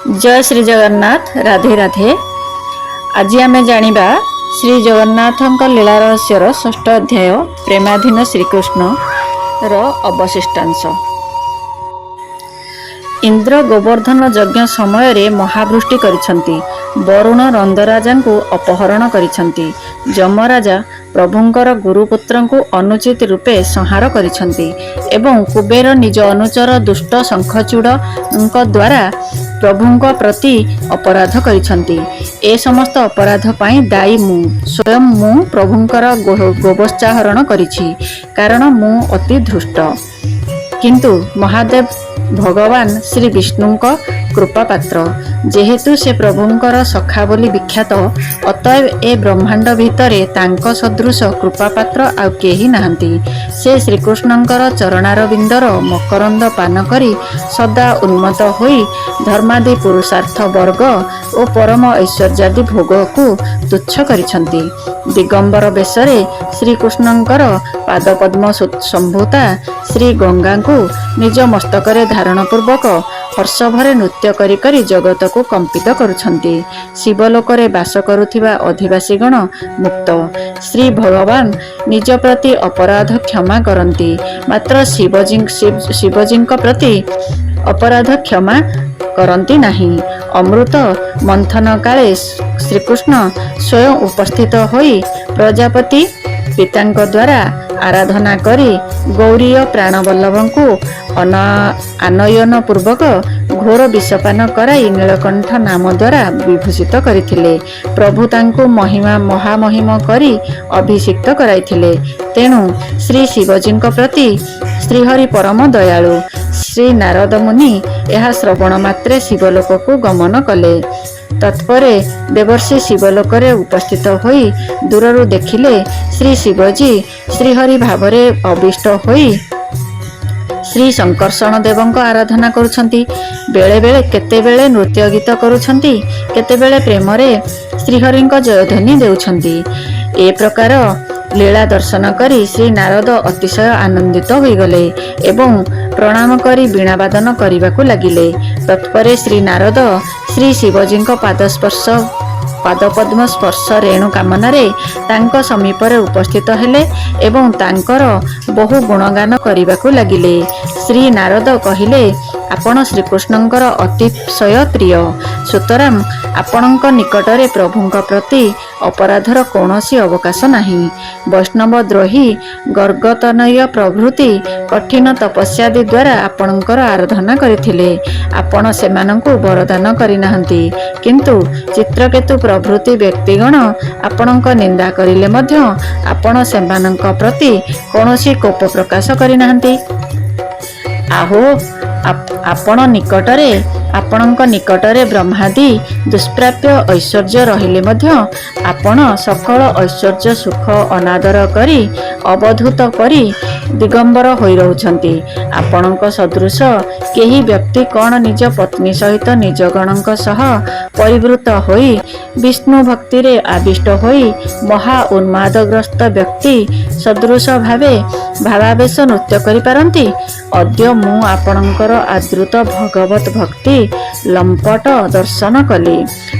जय श्री जगन्नाथ। राधे राधे। आज आम जानिबा श्री जगन्नाथ लीला रहस्यर षष्ठ अध्याय प्रेमाधीन श्रीकृष्ण रो अवशिष्टांश। इंद्र गोवर्धन यज्ञ समय रे महावृष्टि करिसंती। वरुण रंदराजा को अपहरण करिसंती। जमराजा प्रभुंकर गुरुपुत्र को अनुचित रूपे संहार करिसंती एवं कुबेर निज अनुचर दुष्ट शंखचूड़ द्वारा प्रभुंक प्रति अपराध करिसंती। ए समस्त अपराध पाई दायी स्वयं मु प्रभुंकर गोवत्साहरण करिछि, कारण मु अति धृष्ट। किंतु महादेव भगवान श्री विष्णुंक कृपा पात्र, जेहेतु से प्रभुंकर सखा बोली विख्यात, अतएव ए ब्रह्मांड भितरे तांको सदृश कृपा पात्र आउ केही नाहंती। से श्रीकृष्णंकर चरणारविंदर मकरंद पान करी सदा उन्मत्त होई धर्मादि पुरुषार्थ वर्ग और परम ऐश्वर्यादि भोग को तुच्छ करिसंती। दिगंबर बेशरे श्रीकृष्णंकर पादपद्म संभूता श्री गंगा को निज मस्तकरे धारण पूर्वक हर्ष भरे नृत्य करी करी जगत को कंपित करुछंती। शिवलोकरे वास करुथिबा अधिवासी गण मुक्त। श्री भगवान निज प्रति अपराध क्षमा करंती, मात्र शिवजी प्रति अपराध क्षमा करंती नहीं। अमृत मंथन काले श्रीकृष्ण स्वयं उपस्थित होई प्रजापति पितांक द्वारा आराधना करी गौरीय प्राणवल्लभ को आनयन पूर्वक घोर विषपान कराई नीलकंठ नाम द्वारा विभूषित करथिले। प्रभु तांको महिमा महामहिम करी अभिषिक्त कराइथिले। तेणु श्री शिवजी प्रति श्रीहरि परम दयालु। श्री नारद मुनि यह श्रवण मात्रे शिवलोक को गमन कले। तत्परे देवर्षि शिवलोकरे उपस्थित होई दूररू देखिले श्री शिवजी श्रीहरि भावरे अभिष्ट होई श्री शंकर्षण देवंक आराधना करुछंती। बेले बेले केतेबेले नृत्य गीत करुछंती, केतेबेले प्रेमरे श्रीहरिंक जयध्वनि देउछंती। ए प्रकार लीला दर्शन करी श्री नारद अतिशय आनंदित होइगले एवं प्रणाम करी वीणावादन करिबाकू लागिले। तत्परे श्री नारद श्री शिवजींक पादपद्म स्पर्श रेणु कामनारे तांको समीपरे उपस्थित हेले एवं तांकर बहु गुणगान करिबाकू लागिले। श्री नारद कहिले, आपण श्रीकृष्णंकर अतिशय प्रिय, सुतरां आपणଙ୍କ निकटरे प्रभुंक प्रति अपराधर कौनसी अवकाश नहीं। वैष्णव द्रोही गर्गतनय प्रभृति कठिन तपस्यादि द्वारा आपणଙ୍କର आराधना करिथिले। आपण सेमानंकु वरदान करिनाहंती, किंतु चित्रकेतु प्रभृति व्यक्तिगण आपणଙ୍କ निंदा करिले मध्य आपण सेमानंक प्रति कौनसी कोप प्रकाश करिनाहंती। आहो आपणଙ୍କ निकटरे ब्रह्मादि दुष्प्राप्य ऐश्वर्य रहिले मध्य आपण सकल ऐश्वर्य सुख अनादर करी अवधूत करी दिगंबर होई रहउछंती। आपणଙ୍କ सदृश केही व्यक्ति कौन निज पत्नी सहित निज गणଙ୍କ सह परिवृत होई विष्णु भक्ति रे आविष्ट होई महा उन्मादग्रस्त व्यक्ति सदृश भावे भावावेश नृत्य करि पारंती। अद्य मु आपणଙ୍କର आदृत भगवत भक्ति लंपट दर्शन कली।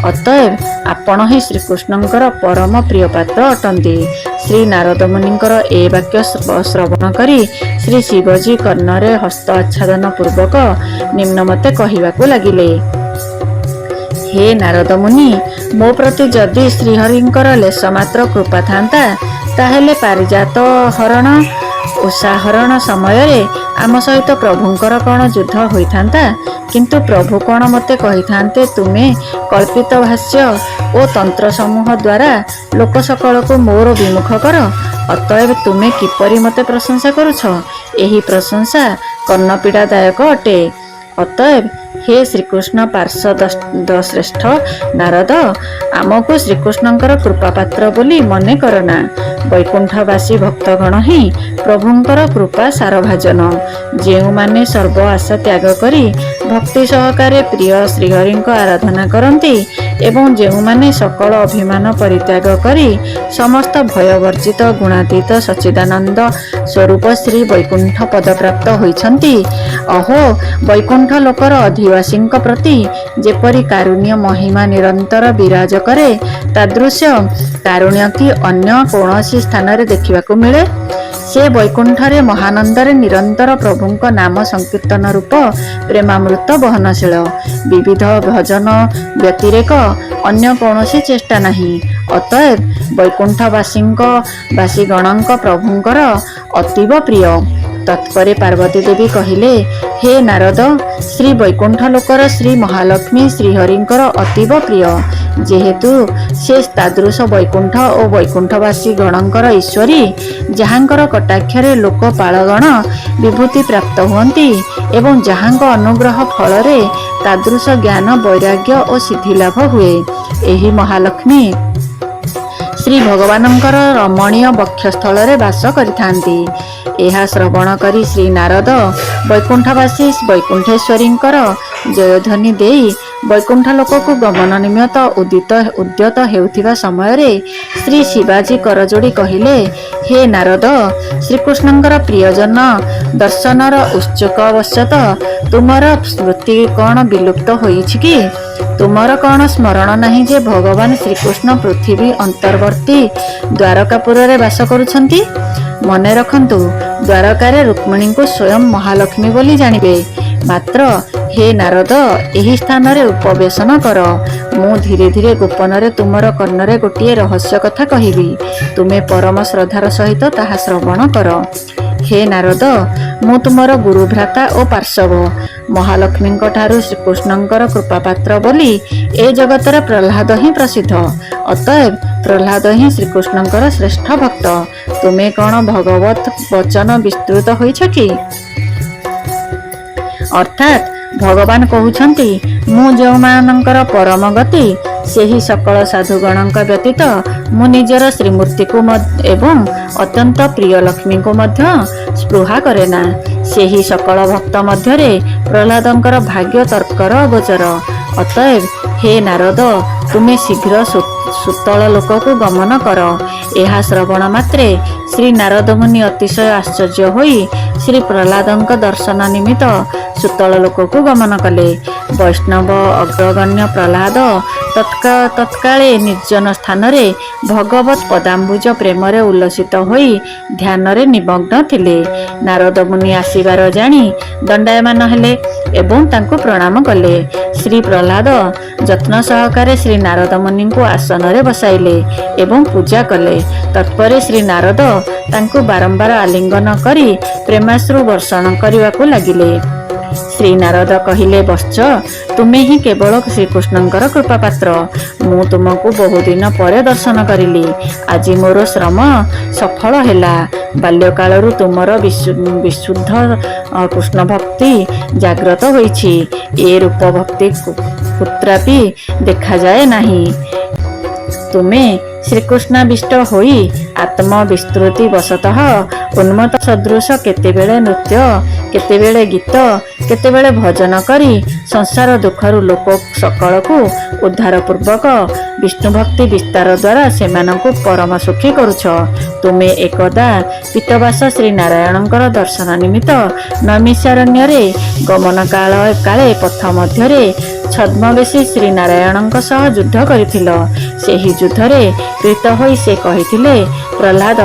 अतएव आपण ही श्रीकृष्णंकर परम प्रिय पात्र अटंती। श्री नारद मुनिंकर ए वाक्य श्रवण करी श्री शिवजी कर्णरे हस्त आच्छादन पूर्वक निम्नमते कहिबाकू लागिले। हे नारद मुनि, मो प्रति जदि श्रीहरिंकर लेश मात्र कृपा थांता, ताहेले पारिजात हरण उषाहरण समय रे आम सहित प्रभुंकर कौन युद्ध होइथांता, किंतु प्रभु कौन मते कहिथांते, तुमे कल्पित भाष्य ओ तंत्र समूह द्वारा लोक सकल को मोर विमुख कर। अतएव तुमे किपरि मते प्रशंसा करुछ? एही प्रशंसा कर्णपीड़ादायक अटे। अतएव हे श्रीकृष्ण पार्षद श्रेष्ठ नारद, आमको श्रीकृष्णंकर कृपा पात्र बोली मने करना। वैकुंठवासी भक्तगण ही प्रभुंकर कृपा सारभाजन, जेउ माने सर्व आशा त्याग करी भक्ति सहकारे प्रिय श्रीहरिंक आराधना करंती, ଏବଂ ଯେଉଁମାନେ ସକଳ ଅଭିମାନ ପରିତ୍ୟାଗ କରି ସମସ୍ତ ଭୟବର୍ଜିତ ଗୁଣାତୀତ ସଚ୍ଚିଦାନନ୍ଦ ସ୍ୱରୂପ ଶ୍ରୀ ବୈକୁଣ୍ଠ ପଦପ୍ରାପ୍ତ ହୋଇଛନ୍ତି। ଅହୋ ବୈକୁଣ୍ଠ ଲୋକର ଅଧିବାସୀଙ୍କ ପ୍ରତି ଯେପରି କାରୁଣ୍ୟ ମହିମା ନିରନ୍ତର ବିରାଜ କରେ, ତାଦୃଶ୍ୟ କାରୁଣ୍ୟ କି ଅନ୍ୟ କୌଣସି ସ୍ଥାନରେ ଦେଖିବାକୁ ମିଳେ? ସେ ବୈକୁଣ୍ଠରେ ମହାନନ୍ଦରେ ନିରନ୍ତର ପ୍ରଭୁଙ୍କ ନାମ ସଂକୀର୍ତ୍ତନ ରୂପ ପ୍ରେମାମୃତ ବହନଶୀଳ। ବିବିଧ ଭଜନ ବ୍ୟତିରେକ ଅନ୍ୟ କୌଣସି ଚେଷ୍ଟା ନାହିଁ। ଅତଏବ ବାସୀଗଣଙ୍କ ପ୍ରଭୁଙ୍କର ଅତୀବ ପ୍ରିୟ। ତତ୍ପରେ ପାର୍ବତୀ ଦେବୀ କହିଲେ, ହେ ନାରଦ, ଶ୍ରୀ ବୈକୁଣ୍ଠ ଲୋକର ଶ୍ରୀ ମହାଲକ୍ଷ୍ମୀ ଶ୍ରୀହରିଙ୍କର ଅତୀବ ପ୍ରିୟ। ଯେହେତୁ ସେ ତାଦୃଶ ବୈକୁଣ୍ଠ ଓ ବୈକୁଣ୍ଠବାସୀ ଗଣଙ୍କର ଈଶ୍ୱରୀ, ଯାହାଙ୍କର କଟାକ୍ଷରେ ଲୋକପାଳଗଣ ବିଭୂତି ପ୍ରାପ୍ତ ହୁଅନ୍ତି ଏବଂ ଯାହାଙ୍କ ଅନୁଗ୍ରହ ଫଳରେ ତାଦୃଶ ଜ୍ଞାନ ବୈରାଗ୍ୟ ଓ ସିଦ୍ଧିଲାଭ ହୁଏ, ଏହି ମହାଲକ୍ଷ୍ମୀ ଶ୍ରୀ ଭଗବାନଙ୍କର ରମଣୀୟ ବକ୍ଷସ୍ଥଳରେ ବାସ କରିଥାନ୍ତି। ଏହା ଶ୍ରବଣ କରି ଶ୍ରୀ ନାରଦ ବୈକୁଣ୍ଠବାସୀ ବୈକୁଣ୍ଠେଶ୍ୱରୀଙ୍କର ଜୟଧ୍ୱନି ଦେଇ ବୈକୁଣ୍ଠ ଲୋକକୁ ଗମନ ନିମିତ୍ତ ଉଦ୍ୟତ ହେଉଥିବା ସମୟରେ ଶ୍ରୀ ଶିବାଜୀ କରଯୋଡ଼ି କହିଲେ, ହେ ନାରଦ, ଶ୍ରୀକୃଷ୍ଣଙ୍କର ପ୍ରିୟଜନ ଦର୍ଶନର ଉତ୍ସୁକବଶତଃ ତୁମର ସ୍ମୃତି କ'ଣ ବିଲୁପ୍ତ ହୋଇଛି କି? ତୁମର କ'ଣ ସ୍ମରଣ ନାହିଁ ଯେ ଭଗବାନ ଶ୍ରୀକୃଷ୍ଣ ପୃଥିବୀ ଅନ୍ତର୍ବର୍ତ୍ତୀ ଦ୍ୱାରକାପୁରରେ ବାସ କରୁଛନ୍ତି? ମନେ ରଖନ୍ତୁ, ଦ୍ୱାରକାରେ ରୁକ୍ମିଣୀଙ୍କୁ ସ୍ୱୟଂ ମହାଲକ୍ଷ୍ମୀ ବୋଲି ଜାଣିବେ। ମାତ୍ର ହେ ନାରଦ, ଏହି ସ୍ଥାନରେ ଉପବେଶନ କର। ମୁଁ ଧୀରେ ଧୀରେ ଗୋପନରେ ତୁମର କର୍ଣ୍ଣରେ ଗୋଟିଏ ରହସ୍ୟ କଥା କହିବି। ତୁମେ ପରମ ଶ୍ରଦ୍ଧାର ସହିତ ତାହା ଶ୍ରବଣ କର। ହେ ନାରଦ, ମୁଁ ତୁମର ଗୁରୁଭ୍ରାତା ଓ ପାର୍ଶ୍ୱବ। ମହାଲକ୍ଷ୍ମୀଙ୍କ ଠାରୁ ଶ୍ରୀକୃଷ୍ଣଙ୍କର କୃପାପାତ୍ର ବୋଲି ଏ ଜଗତରେ ପ୍ରହ୍ଲାଦ ହିଁ ପ୍ରସିଦ୍ଧ। ଅତଏବ ପ୍ରହ୍ଲାଦ ହିଁ ଶ୍ରୀକୃଷ୍ଣଙ୍କର ଶ୍ରେଷ୍ଠ ଭକ୍ତ। ତୁମେ କ'ଣ ଭଗବତ ବଚନ ବିସ୍ତୃତ ହୋଇଛ କି? ଅର୍ଥାତ୍ ଭଗବାନ କହୁଛନ୍ତି, ମୁଁ ଯେଉଁମାନଙ୍କର ପରମ ଗତି, ସେହି ସକଳ ସାଧୁଗଣଙ୍କ ବ୍ୟତୀତ ମୁଁ ନିଜର ଶ୍ରୀମୂର୍ତ୍ତିକୁ ଏବଂ ଅତ୍ୟନ୍ତ ପ୍ରିୟ ଲକ୍ଷ୍ମୀଙ୍କୁ ମଧ୍ୟ ସ୍ପୃହା କରେ ନା। ସେହି ସକଳ ଭକ୍ତ ମଧ୍ୟରେ ପ୍ରହ୍ଲାଦଙ୍କର ଭାଗ୍ୟ ତର୍କର ଗୋଚର। ଅତଏବ ହେ ନାରଦ, ତୁମେ ଶୀଘ୍ର ସୁତଳ ଲୋକକୁ ଗମନ କର। ଏହା ଶ୍ରବଣ ମାତ୍ରେ ଶ୍ରୀ ନାରଦ ମୁନି ଅତିଶୟ ଆଶ୍ଚର୍ଯ୍ୟ ହୋଇ ଶ୍ରୀ ପ୍ରହ୍ଲାଦଙ୍କ ଦର୍ଶନ ନିମିତ୍ତ ସୁତଳ ଲୋକକୁ ଗମନ କଲେ। ବୈଷ୍ଣବ ଅଗ୍ରଗଣ୍ୟ ପ୍ରହ୍ଲାଦ ତତ୍କାଳେ ନିର୍ଜନ ସ୍ଥାନରେ ଭଗବତ ପଦାମ୍ବୁଜ ପ୍ରେମରେ ଉଲ୍ଲସିତ ହୋଇ ଧ୍ୟାନରେ ନିମଗ୍ନ ଥିଲେ। ନାରଦ ମୁନି ଆସିବାର ଜାଣି ଦଣ୍ଡାୟମାନ ହେଲେ ଏବଂ ତାଙ୍କୁ ପ୍ରଣାମ କଲେ। ଶ୍ରୀ ପ୍ରହ୍ଲାଦ ଯତ୍ନ ସହକାରେ ଶ୍ରୀ ନାରଦ ମୁନିଙ୍କୁ ଆସନରେ ବସାଇଲେ ଏବଂ ପୂଜା କଲେ। ତତ୍ପରେ ଶ୍ରୀ ନାରଦ ତାଙ୍କୁ ବାରମ୍ବାର ଆଲିଙ୍ଗନ କରି ପ୍ରେମାଶ୍ରୁ ବର୍ଷଣ କରିବାକୁ ଲାଗିଲେ। ଶ୍ରୀ ନାରଦ କହିଲେ, ବତ୍ସ, ତୁମେ ହିଁ କେବଳ ଶ୍ରୀକୃଷ୍ଣଙ୍କର କୃପାପାତ୍ର। ମୁଁ ତୁମକୁ ବହୁଦିନ ପରେ ଦର୍ଶନ କରିଲି। ଆଜି ମୋର ଶ୍ରମ ସଫଳ ହେଲା। ବାଲ୍ୟକାଳରୁ ତୁମର ବିଶୁଦ୍ଧ କୃଷ୍ଣ ଭକ୍ତି ଜାଗ୍ରତ ହୋଇଛି। ଏ ରୂପ ଭକ୍ତି କୁତ୍ରାପି ଦେଖାଯାଏ ନାହିଁ। ତୁମେ ଶ୍ରୀକୃଷ୍ଣାବିଷ୍ଟ ହୋଇ ଆତ୍ମବିସ୍ତୃତି ବଶତଃ ଉନ୍ମତ୍ତ ସଦୃଶ କେତେବେଳେ ନୃତ୍ୟ, କେତେବେଳେ ଗୀତ, କେତେବେଳେ ଭଜନ କରି ସଂସାର ଦୁଃଖରୁ ଲୋକ ସକଳକୁ ଉଦ୍ଧାର ପୂର୍ବକ ବିଷ୍ଣୁଭକ୍ତି ବିସ୍ତାର ଦ୍ୱାରା ସେମାନଙ୍କୁ ପରମ ସୁଖୀ କରୁଛ। ତୁମେ ଏକଦା ପୀତବାସ ଶ୍ରୀ ନାରାୟଣଙ୍କର ଦର୍ଶନ ନିମିତ୍ତ ନୈମିଷାରଣ୍ୟରେ ଗମନ କାଳେ ପଥ ମଧ୍ୟରେ ଛଦ୍ମବେଶୀ ଶ୍ରୀ ନାରାୟଣଙ୍କ ସହ ଯୁଦ୍ଧ କରିଥିଲ। ସେହି ଯୁଦ୍ଧରେ ପ୍ରୀତ ହୋଇ ସେ କହିଥିଲେ, ପ୍ରହ୍ଲାଦ,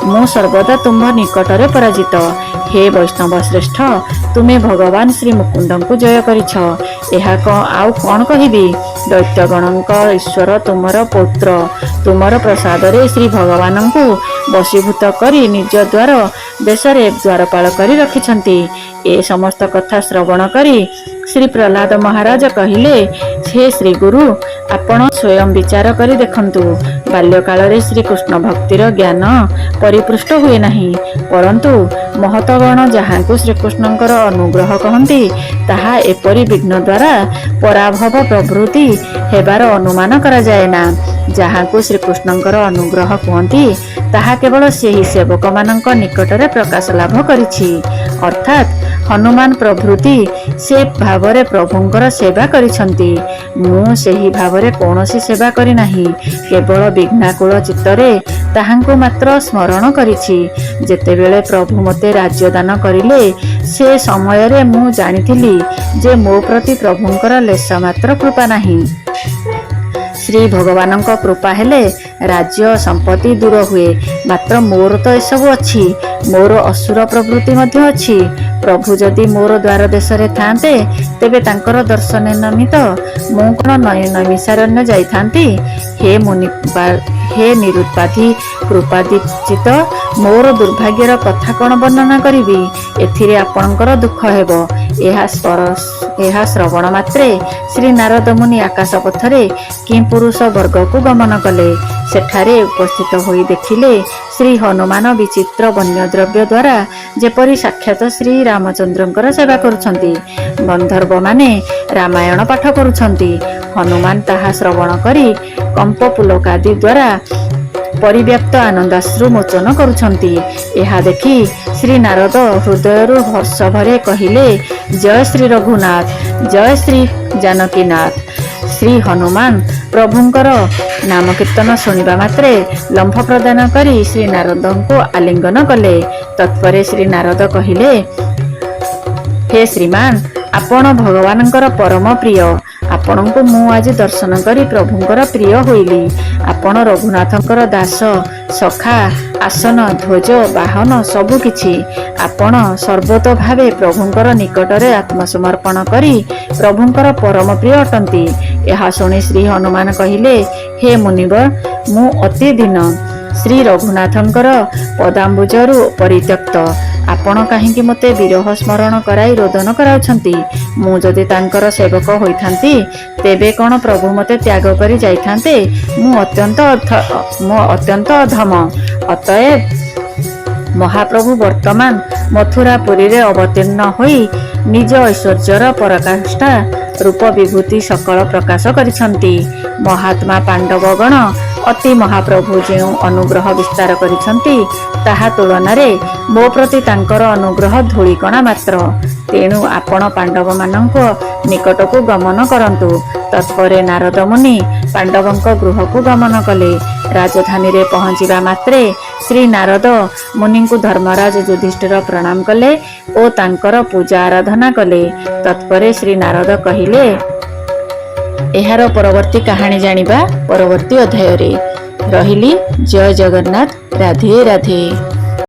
ମୁଁ ସର୍ବଦା ତୁମ୍ଭ ନିକଟରେ ପରାଜିତ। ହେ ବୈଷ୍ଣବ ଶ୍ରେଷ୍ଠ, ତୁମେ ଭଗବାନ ଶ୍ରୀ ମୁକୁନ୍ଦଙ୍କୁ ଜୟ କରିଛ। ଏହା ଆଉ କ'ଣ କହିବି? ଦୈତ୍ୟଗଣଙ୍କ ଈଶ୍ୱର ତୁମର ପୌତ୍ର। ତୁମର ପ୍ରସାଦରେ ଶ୍ରୀ ଭଗବାନଙ୍କୁ ବଶୀଭୂତ କରି ନିଜ ଦ୍ୱାର ଦେଶରେ ଦ୍ୱାରପାଳ କରି ରଖିଛନ୍ତି। ଏ ସମସ୍ତ କଥା ଶ୍ରବଣ କରି ଶ୍ରୀ ପ୍ରହ୍ଲାଦ ମହାରାଜ କହିଲେ, ହେ ଶ୍ରୀ ଗୁରୁ, ଆପଣ ସ୍ୱୟଂ ବିଚାର କରି ଦେଖନ୍ତୁ। ବାଲ୍ୟକାଳରେ ଶ୍ରୀକୃଷ୍ଣ ଭକ୍ତିର ଜ୍ଞାନ ପରିପୃଷ୍ଟ ହୁଏ ନାହିଁ, ପରନ୍ତୁ ମହତଗଣ ଯାହାଙ୍କୁ ଶ୍ରୀକୃଷ୍ଣଙ୍କର ଅନୁଗ୍ରହ କହନ୍ତି, ତାହା ଏପରି ବିଘ୍ନ ଦ୍ୱାରା ପରାଭବ ପ୍ରଭୃତି ହେବାର ଅନୁମାନ କରାଯାଏ ନା। ଯାହାଙ୍କୁ ଶ୍ରୀକୃଷ୍ଣଙ୍କର ଅନୁଗ୍ରହ କୁହନ୍ତି, ତାହା କେବଳ ସେହି ସେବକମାନଙ୍କ ନିକଟରେ ପ୍ରକାଶ ଲାଭ କରିଛି। ଅର୍ଥାତ୍ ହନୁମାନ ପ୍ରଭୃତି ସେ ଭାବରେ ପ୍ରଭୁଙ୍କର ସେବା କରିଛନ୍ତି। ମୁଁ ସେହି ଭାବରେ କୌଣସି ସେବା କରିନାହିଁ। କେବଳ ବିଘ୍ନାକୁଳ ଚିତ୍ତରେ ତାହାଙ୍କୁ ମାତ୍ର ସ୍ମରଣ କରିଛି। ଯେତେବେଳେ ପ୍ରଭୁ ମୋତେ ରାଜ୍ୟ ଦାନ କରିଲେ ସେ ସମୟରେ ମୁଁ ଜାଣିଥିଲି ଯେ ମୋ ପ୍ରତି ପ୍ରଭୁଙ୍କର ଲେଶ ମାତ୍ର କୃପା ନାହିଁ। ଶ୍ରୀ ଭଗବାନଙ୍କ କୃପା ହେଲେ ରାଜ୍ୟ ସମ୍ପତ୍ତି ଦୂର ହୁଏ। ମାତ୍ର ମୋର ତ ଏସବୁ ଅଛି। ମୋର ଅସୁର ପ୍ରବୃତ୍ତି ମଧ୍ୟ ଅଛି। ପ୍ରଭୁ ଯଦି ମୋର ଦ୍ୱାର ଦେଶରେ ଥାନ୍ତେ ତେବେ ତାଙ୍କର ଦର୍ଶନ ନିମିତ୍ତ ମୁଁ କ'ଣ ନୈମିଷାରଣ୍ୟ ଯାଇଥାନ୍ତି? ହେ ନିରୁତ୍ପାଧି କୃପାଦିଚିତ, ମୋର ଦୁର୍ଭାଗ୍ୟର କଥା କ'ଣ ବର୍ଣ୍ଣନା କରିବି? ଏଥିରେ ଆପଣଙ୍କର ଦୁଃଖ ହେବ। ଏହା ଶ୍ରବଣ ମାତ୍ରେ ଶ୍ରୀ ନାରଦ ମୁନି ଆକାଶ ପଥରେ କିମ୍ପୁରୁଷ ବର୍ଗକୁ ଗମନ କଲେ। ସେଠାରେ ଉପସ୍ଥିତ ହୋଇ ଦେଖିଲେ ଶ୍ରୀ ହନୁମାନ ବିଚିତ୍ର ବନ୍ୟଦ୍ରବ୍ୟ ଦ୍ୱାରା ଯେପରି ସାକ୍ଷାତ ଶ୍ରୀ ରାମଚନ୍ଦ୍ରଙ୍କର ସେବା କରୁଛନ୍ତି। ଗନ୍ଧର୍ବମାନେ ରାମାୟଣ ପାଠ କରୁଛନ୍ତି। ହନୁମାନ ତାହା ଶ୍ରବଣ କରି କମ୍ପ ପୁଲକାଦି ଦ୍ୱାରା ପରିବ୍ୟାପ୍ତ ଆନନ୍ଦାଶ୍ରୁ ମୋଚନ କରୁଛନ୍ତି। ଏହା ଦେଖି ଶ୍ରୀ ନାରଦ ହୃଦୟରୁ ହର୍ଷ ଭରେ କହିଲେ, ଜୟ ଶ୍ରୀ ରଘୁନାଥ, ଜୟ ଶ୍ରୀ ଜାନକୀନାଥ। ଶ୍ରୀ ହନୁମାନ ପ୍ରଭୁଙ୍କର ନାମ କୀର୍ତ୍ତନ ଶୁଣିବା ମାତ୍ରେ ଲମ୍ଫ ପ୍ରଦାନ କରି ଶ୍ରୀ ନାରଦଙ୍କୁ ଆଲିଙ୍ଗନ କଲେ। ତତ୍ପରେ ଶ୍ରୀ ନାରଦ କହିଲେ, ହେ ଶ୍ରୀମାନ, ଆପଣ ଭଗବାନଙ୍କର ପରମ ପ୍ରିୟ। ଆପଣଙ୍କୁ ମୁଁ ଆଜି ଦର୍ଶନ କରି ପ୍ରଭୁଙ୍କର ପ୍ରିୟ ହୋଇଲି। ଆପଣ ରଘୁନାଥଙ୍କର ଦାସ, ସଖା, ଆସନ, ଧ୍ୱଜ, ବାହନ ସବୁକିଛି। ଆପଣ ସର୍ବତୋଭାବେ ପ୍ରଭୁଙ୍କର ନିକଟରେ ଆତ୍ମସମର୍ପଣ କରି ପ୍ରଭୁଙ୍କର ପରମ ପ୍ରିୟ ଅଟନ୍ତି। ଏହା ଶୁଣି ଶ୍ରୀ ହନୁମାନ କହିଲେ, ହେ ମୁନିବ, ମୁଁ ଅତି ଦୀନ, ଶ୍ରୀ ରଘୁନାଥଙ୍କର ପଦାମ୍ବୁଜରୁ ପରିତ୍ୟକ୍ତ। ଆପଣ କାହିଁକି ମୋତେ ବିରହ ସ୍ମରଣ କରାଇ ରୋଦନ କରାଉଛନ୍ତି? ମୁଁ ଯଦି ତାଙ୍କର ସେବକ ହୋଇଥାନ୍ତି ତେବେ କ'ଣ ପ୍ରଭୁ ମୋତେ ତ୍ୟାଗ କରି ଯାଇଥାନ୍ତେ? ମୁଁ ଅତ୍ୟନ୍ତ ଅଧମ। ଅତଏବ ମହାପ୍ରଭୁ ବର୍ତ୍ତମାନ ମଥୁରାପୁରୀରେ ଅବତୀର୍ଣ୍ଣ ହୋଇ ନିଜ ଐଶ୍ୱର୍ଯ୍ୟର ପରାକାଷ୍ଠା ରୂପ ବିଭୂତି ସକଳ ପ୍ରକାଶ କରିଛନ୍ତି। ମହାତ୍ମା ପାଣ୍ଡବଗଣ ଅତି ମହାପ୍ରଭୁ ଯେଉଁ ଅନୁଗ୍ରହ ବିସ୍ତାର କରିଛନ୍ତି ତାହା ତୁଳନାରେ ମୋ ପ୍ରତି ତାଙ୍କର ଅନୁଗ୍ରହ ଧୂଳିକଣା ମାତ୍ର। ତେଣୁ ଆପଣ ପାଣ୍ଡବମାନଙ୍କ ନିକଟକୁ ଗମନ କରନ୍ତୁ। ତତ୍ପରେ ନାରଦ ମୁନି ପାଣ୍ଡବଙ୍କ ଗୃହକୁ ଗମନ କଲେ। ରାଜଧାନୀରେ ପହଞ୍ଚିବା ମାତ୍ରେ ଶ୍ରୀ ନାରଦ ମୁନିଙ୍କୁ ଧର୍ମରାଜ ଯୁଧିଷ୍ଠିର ପ୍ରଣାମ କଲେ ଓ ତାଙ୍କର ପୂଜା ଆରାଧନା କଲେ। ତତ୍ପରେ ଶ୍ରୀ ନାରଦ କହିଲେ, ଏହାର ପରବର୍ତ୍ତୀ କାହାଣୀ ଜାଣିବା ପରବର୍ତ୍ତୀ ଅଧ୍ୟାୟରେ। ରହିଲି। ଜୟ ଜଗନ୍ନାଥ। ରାଧେ ରାଧେ।